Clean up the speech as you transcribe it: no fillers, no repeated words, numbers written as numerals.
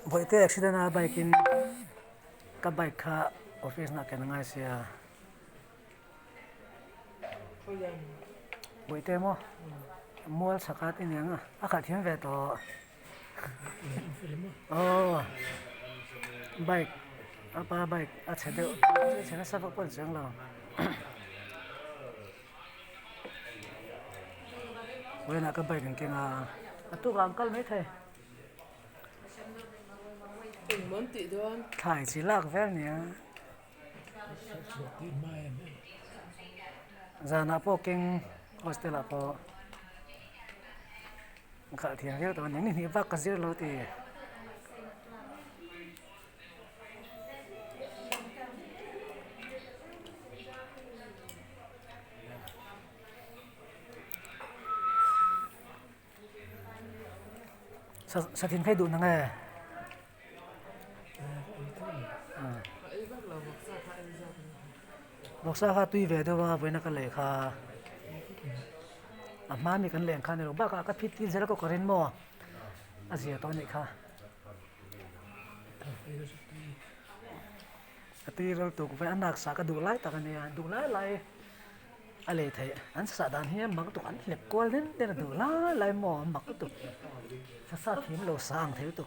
Vậy thì accident à bike in các bike khác office na cái ngay xia vậy thì mua sakat ini ang akat hian ve to oh bike apa bike a chede chede sa pon chang lo vậy na các bike cái nga tu gang kal mấy thầy món tị đó thải chỉ lạc vel nhỉ giờ na po kinh hostel po cả thiền hiếu tao những người vác cái gì lo thì sa thiên phải đủ năng nghe bọc sa kha tùy về đâu mà với nó cái lệ kha mà mình cần lệ kha này bác cái phít tin sẽ có cái mò à gì đó này kha cái tùy rồi tụ phải ăn đặc sa cái đủ lái ta cái này đủ lái lại à lệ thấy ăn sa đàn hiếm mà tụ ăn lẹp quên đến đây là đủ lái lại mò mặc tụ sa thiên lô sang thế tụ